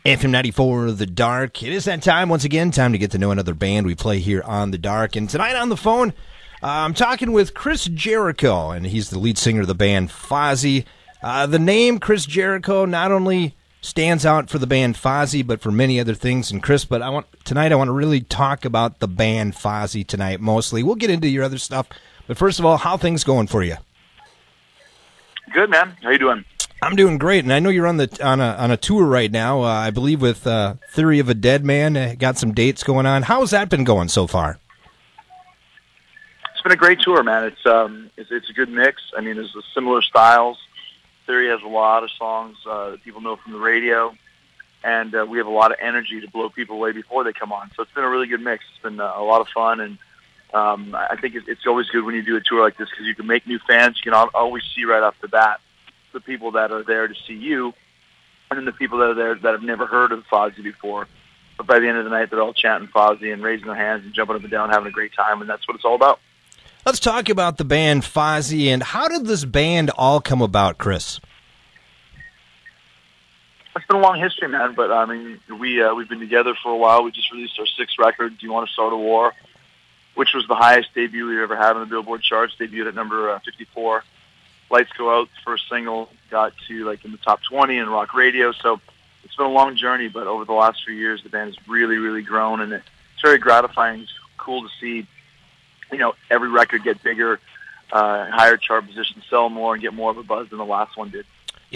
FM 94 The Dark. It is that time once again, time to get to know another band we play here on The Dark. And tonight on the phone, I'm talking with Chris Jericho, and he's the lead singer of the band Fozzy. The name Chris Jericho not only stands out for the band Fozzy, but for many other things. And Chris, but I want to really talk about the band Fozzy tonight mostly. We'll get into your other stuff, but first of all, how things going for you? Good, man. How you doing? I'm doing great, and I know you're on a tour right now. I believe with Theory of a Dead Man. Got some dates going on. How's that been going so far? It's been a great tour, man. It's a good mix. I mean, there's similar styles. Theory has a lot of songs that people know from the radio, and we have a lot of energy to blow people away before they come on. So it's been a really good mix. It's been a lot of fun, and I think it's always good when you do a tour like this because you can make new fans. You can always see right off the bat the people that are there to see you, and then the people that are there that have never heard of Fozzy before. But by the end of the night, they're all chanting Fozzy and raising their hands and jumping up and down, having a great time, and that's what it's all about. Let's talk about the band Fozzy, and how did this band all come about, Chris? It's been a long history, man, but I mean, we've been together for a while. We just released our 6th record, Do You Want to Start a War?, which was the highest debut we ever had on the Billboard charts, debuted at number 54. Lights Go Out, first single, got to in the top 20 in rock radio. So it's been a long journey, but over the last few years, the band has really, really grown, and it's very gratifying. It's cool to see, every record get bigger, higher chart positions, sell more, and get more of a buzz than the last one did.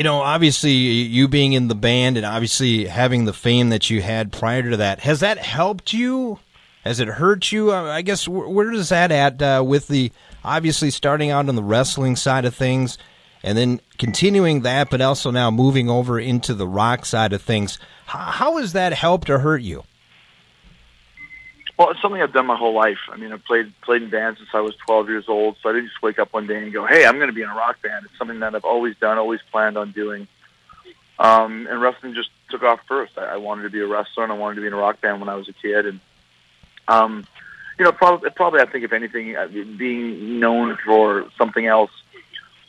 Obviously, you being in the band and obviously having the fame that you had prior to that, has that helped you? Has it hurt you? I guess, where does that at with the obviously starting out on the wrestling side of things and then continuing that, but also now moving over into the rock side of things? How has that helped or hurt you? Well, it's something I've done my whole life. I mean, I've played in bands since I was 12 years old, so I didn't just wake up one day and go, hey, I'm going to be in a rock band. It's something that I've always done, always planned on doing. And wrestling just took off first. I wanted to be a wrestler, and I wanted to be in a rock band when I was a kid. And probably, I think if anything, being known for something else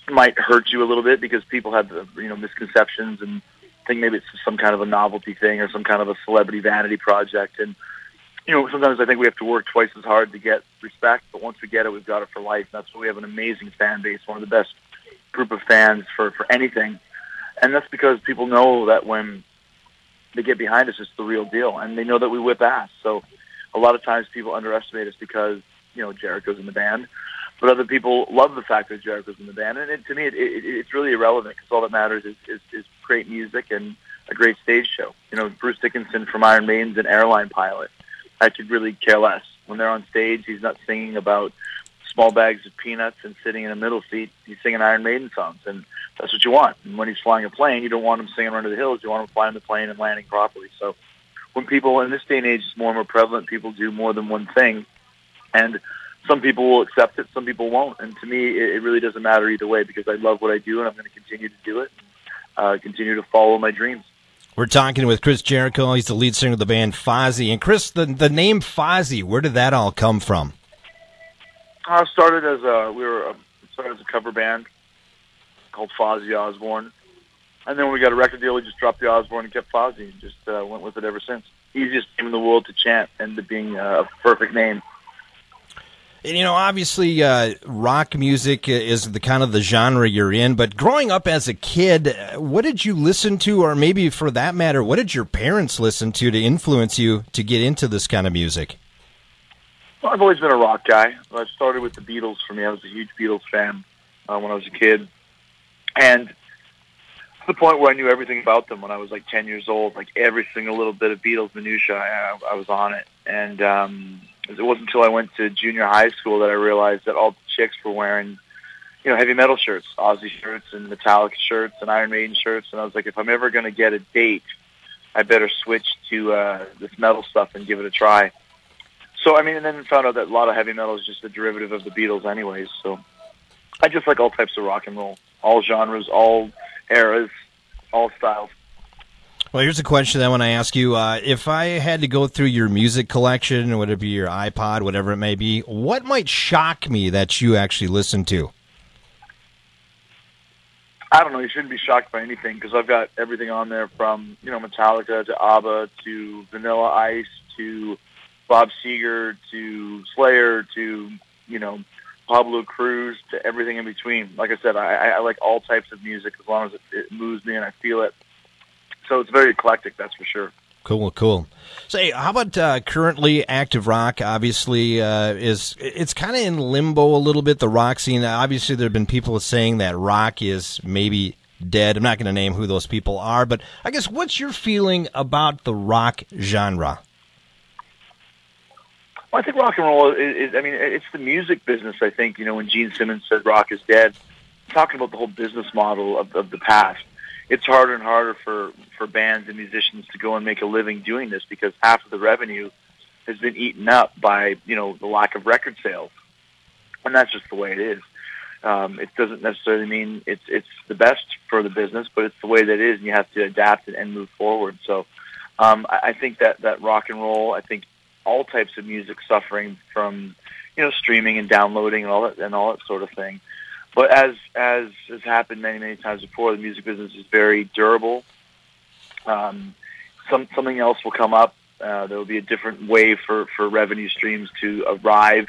might hurt you a little bit because people have misconceptions and think maybe it's some kind of a novelty thing or some kind of a celebrity vanity project. And sometimes I think we have to work twice as hard to get respect, but once we get it, we've got it for life. And that's why we have an amazing fan base, one of the best group of fans for anything. And that's because people know that when they get behind us, it's the real deal, and they know that we whip ass. So a lot of times people underestimate us because, Jericho's in the band. But other people love the fact that Jericho's in the band. And to me, it's really irrelevant because all that matters is great music and a great stage show. Bruce Dickinson from Iron Maiden's an airline pilot. I could really care less. When they're on stage, he's not singing about small bags of peanuts and sitting in a middle seat. He's singing Iron Maiden songs, and that's what you want. And when he's flying a plane, you don't want him singing Run to the Hills. You want him flying the plane and landing properly. So when people, in this day and age, it's more and more prevalent, people do more than one thing. And some people will accept it, some people won't. And to me, it really doesn't matter either way because I love what I do, and I'm going to continue to do it, continue to follow my dreams. We're talking with Chris Jericho. He's the lead singer of the band Fozzy. And Chris, the name Fozzy, where did that all come from? Started as a cover band called Fozzy Osbourne. And then when we got a record deal, we just dropped the Osbourne and kept Fozzy and just went with it ever since. Easiest name in the world to chant and to being a perfect name. And, obviously, rock music is the kind of the genre you're in, but growing up as a kid, what did you listen to, or maybe for that matter, what did your parents listen to influence you to get into this kind of music? Well, I've always been a rock guy. I started with the Beatles for me. I was a huge Beatles fan when I was a kid. And to the point where I knew everything about them when I was 10 years old, every single little bit of Beatles minutia, I was on it. And it wasn't until I went to junior high school that I realized that all the chicks were wearing, heavy metal shirts, Ozzy shirts and Metallica shirts and Iron Maiden shirts. And I was like, if I'm ever going to get a date, I better switch to this metal stuff and give it a try. So, and then found out that a lot of heavy metal is just a derivative of the Beatles anyways. So I just like all types of rock and roll, all genres, all eras, all styles. Well, here's a question that I want to ask you. If I had to go through your music collection, whether it be your iPod, whatever it may be, what might shock me that you actually listen to? I don't know. You shouldn't be shocked by anything because I've got everything on there from, Metallica to ABBA to Vanilla Ice to Bob Seger to Slayer to, Pablo Cruz to everything in between. Like I said, I like all types of music as long as it moves me and I feel it. So it's very eclectic, that's for sure. Cool. Say, how about currently active rock? Obviously, it's kind of in limbo a little bit. The rock scene. Obviously, there have been people saying that rock is maybe dead. I'm not going to name who those people are, but I guess what's your feeling about the rock genre? Well, I think rock and roll is. I mean, it's the music business. I think when Gene Simmons said rock is dead, talking about the whole business model of the past. It's harder and harder for bands and musicians to go and make a living doing this because half of the revenue has been eaten up by, the lack of record sales. And that's just the way it is. It doesn't necessarily mean it's the best for the business, but it's the way that it is, and you have to adapt it and move forward. So I think that rock and roll, I think all types of music suffering from, streaming and downloading and all that sort of thing. But as has happened many times before, the music business is very durable. Something else will come up. There will be a different way for revenue streams to arrive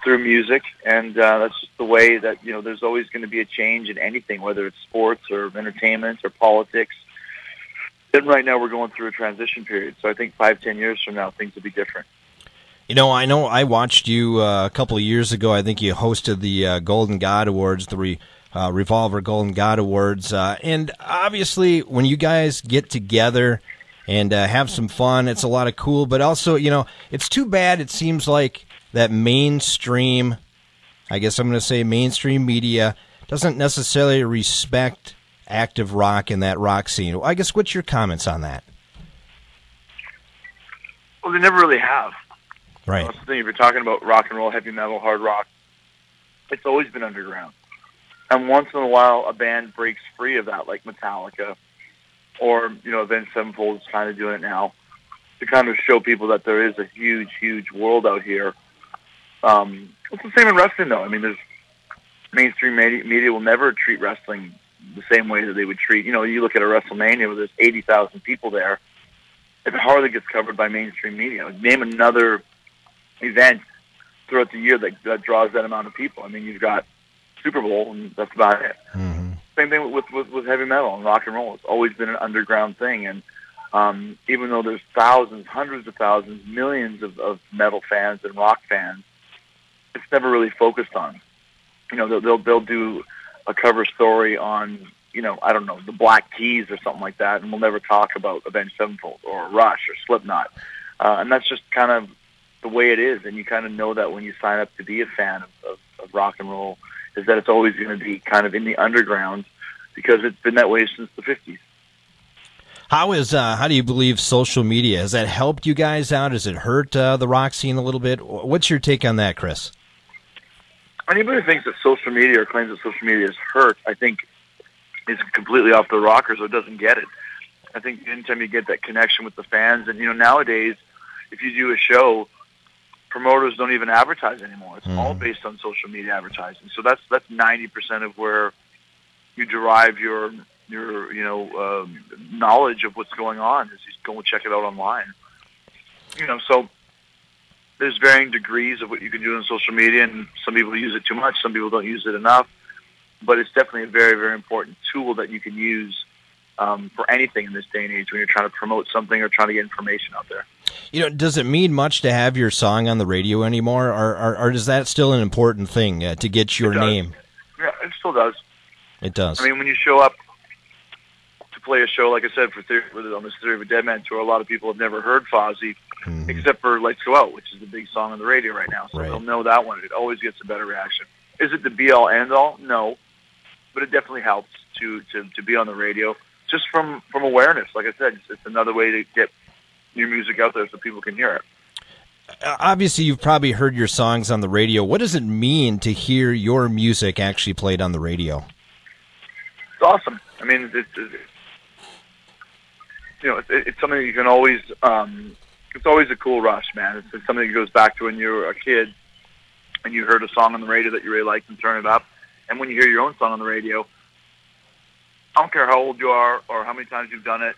through music, and that's just the way that there's always going to be a change in anything, whether it's sports or entertainment or politics. And right now we're going through a transition period, so I think 5-10 years from now things will be different. I know I watched you a couple of years ago. I think you hosted the Golden God Awards, the Revolver Golden God Awards. And obviously, when you guys get together and have some fun, it's a lot of cool. But also, it's too bad it seems like that mainstream, I guess I'm going to say mainstream media, doesn't necessarily respect active rock in that rock scene. I guess what's your comments on that? Well, they never really have. Right. That's the thing. If you're talking about rock and roll, heavy metal, hard rock, it's always been underground. And once in a while, a band breaks free of that, like Metallica, or Avenged Sevenfold is kind of doing it now, to kind of show people that there is a huge world out here. It's the same in wrestling, though. I mean, there's mainstream media will never treat wrestling the same way that they would treat. You look at a WrestleMania where there's 80,000 people there. It hardly gets covered by mainstream media. Name another event throughout the year that draws that amount of people. I mean, you've got Super Bowl, and that's about it. Mm-hmm. Same thing with heavy metal and rock and roll. It's always been an underground thing, and even though there's thousands, hundreds of thousands, millions of metal fans and rock fans, it's never really focused on. They'll do a cover story on, I don't know, the Black Keys or something like that, and we'll never talk about Avenged Sevenfold or Rush or Slipknot. And that's just kind of the way it is, and you kind of know that when you sign up to be a fan of rock and roll, is that it's always going to be kind of in the underground because it's been that way since the 50s. How do you believe social media, has that helped you guys out? Has it hurt the rock scene a little bit? What's your take on that, Chris? Anybody who thinks that social media or claims that social media is hurt, I think is completely off the rockers or doesn't get it. I think anytime you get that connection with the fans, and nowadays, if you do a show, promoters don't even advertise anymore. It's all based on social media advertising. So that's 90% of where you derive your knowledge of what's going on. Is you go and check it out online. So there's varying degrees of what you can do on social media, and some people use it too much, some people don't use it enough. But it's definitely a very, very important tool that you can use for anything in this day and age when you're trying to promote something or trying to get information out there. Does it mean much to have your song on the radio anymore, or is that still an important thing to get your name? Yeah, it still does. It does. I mean, when you show up to play a show, like I said, on this Theory of a Dead Man tour, a lot of people have never heard Fozzy, except for Lights Go Out, which is the big song on the radio right now. So they'll know that one. It always gets a better reaction. Is it the be-all, end-all? No. But it definitely helps to be on the radio, just from awareness. Like I said, it's another way to get your music out there so people can hear it. Obviously, you've probably heard your songs on the radio. What does it mean to hear your music actually played on the radio? It's awesome. I mean, it's something you can always. It's always a cool rush, man. It's something that goes back to when you were a kid and you heard a song on the radio that you really liked and turn it up. And when you hear your own song on the radio, I don't care how old you are or how many times you've done it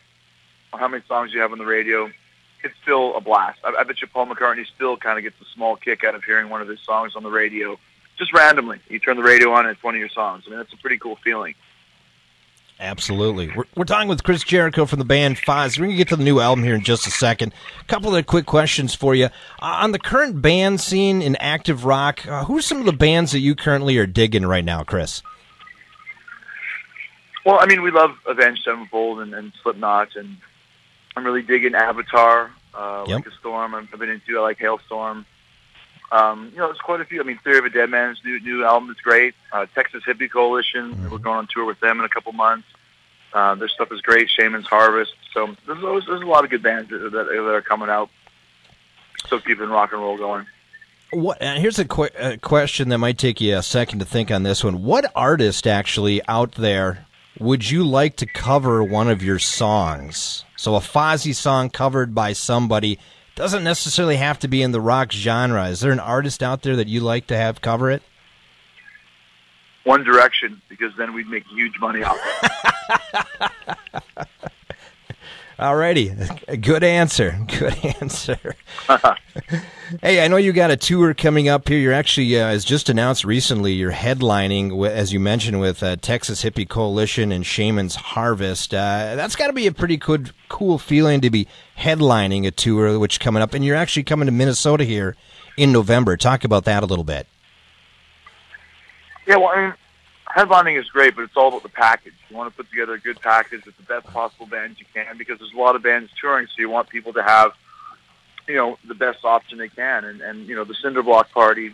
or how many songs you have on the radio. It's still a blast. I bet you Paul McCartney still kind of gets a small kick out of hearing one of his songs on the radio, just randomly. You turn the radio on and it's one of your songs. I mean, that's a pretty cool feeling. Absolutely. We're talking with Chris Jericho from the band Fozzy. We're going to get to the new album here in just a second. A couple of quick questions for you. On the current band scene in active rock, who are some of the bands that you currently are digging right now, Chris? Well, I mean, we love Avenged Sevenfold and Slipknot, and I'm really digging Avatar, Like a Storm. I've been into, I like Hailstorm. There's quite a few. I mean, Theory of a Dead Man's new album is great. Texas Hippie Coalition, we're going on tour with them in a couple months. Their stuff is great. Shaman's Harvest. So there's a lot of good bands that are coming out. Still keeping rock and roll going. Here's a question that might take you a second to think on this one. What artist actually out there would you like to cover one of your songs? So a Fozzy song covered by somebody doesn't necessarily have to be in the rock genre. Is there an artist out there that you like to have cover it? One Direction, because then we'd make huge money off it. Alrighty, good answer. Good answer. Hey, I know you got a tour coming up here. You're actually, as just announced recently, you're headlining, as you mentioned, with Texas Hippie Coalition and Shaman's Harvest. That's got to be a pretty cool feeling to be headlining a tour, which coming up, and you're actually coming to Minnesota here in November. Talk about that a little bit. Yeah, well, I mean, headlining is great, but it's all about the package. You want to put together a good package with the best possible bands you can, because there's a lot of bands touring, so you want people to have, the best option they can. And the Cinderblock Party,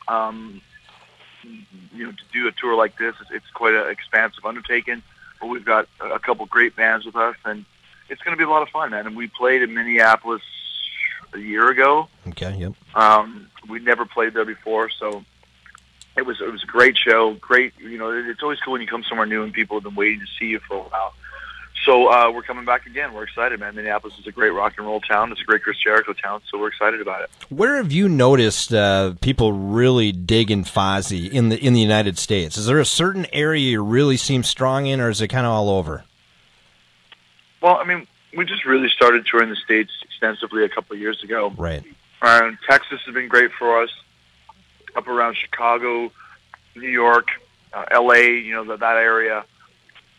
to do a tour like this, it's quite an expansive undertaking. But we've got a couple great bands with us, and it's going to be a lot of fun, man. And we played in Minneapolis a year ago. Okay, yep. We'd never played there before, so it was a great show. Great, it's always cool when you come somewhere new and people have been waiting to see you for a while. So we're coming back again. We're excited, man. Minneapolis is a great rock and roll town. It's a great Chris Jericho town, so we're excited about it. Where have you noticed people really digging Fozzy in the United States? Is there a certain area you really seem strong in, or is it kind of all over? Well, I mean, we just really started touring the States extensively a couple of years ago. Right. Texas has been great for us. Up around Chicago, New York, L.A., that area.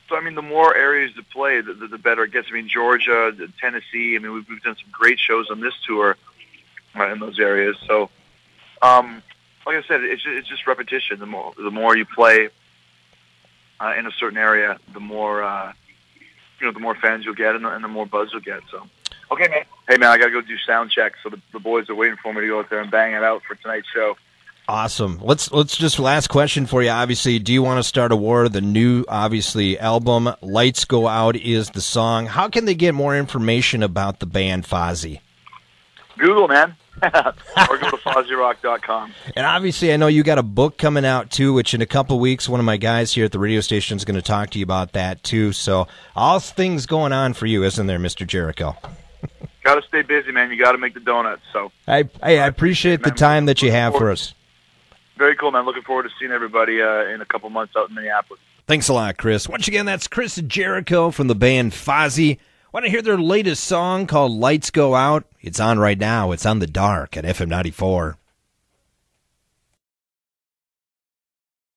So, I mean, the more areas to play, the better it gets. I mean, Georgia, Tennessee, I mean, we've done some great shows on this tour in those areas. So, like I said, it's just repetition. The more you play in a certain area, the more, the more fans you'll get and the more buzz you'll get. So, okay, man. Hey, man, I got to go do sound check. So the boys are waiting for me to go out there and bang it out for tonight's show. Awesome. Let's just last question for you. Obviously, Do You Want to Start a War? The new, obviously, album, Lights Go Out is the song. How can they get more information about the band Fozzy? Google, man. Or go to FozzyRock.com. And obviously, I know you got a book coming out, too, which in a couple weeks, one of my guys here at the radio station is going to talk to you about that, too. So all things going on for you, isn't there, Mr. Jericho? Got to stay busy, man. You got to make the donuts. So I appreciate the time that you have for us. Very cool, man. Looking forward to seeing everybody in a couple months out in Minneapolis. Thanks a lot, Chris. Once again, that's Chris Jericho from the band Fozzy. Want to hear their latest song called Lights Go Out? It's on right now. It's on The Dark at FM 94.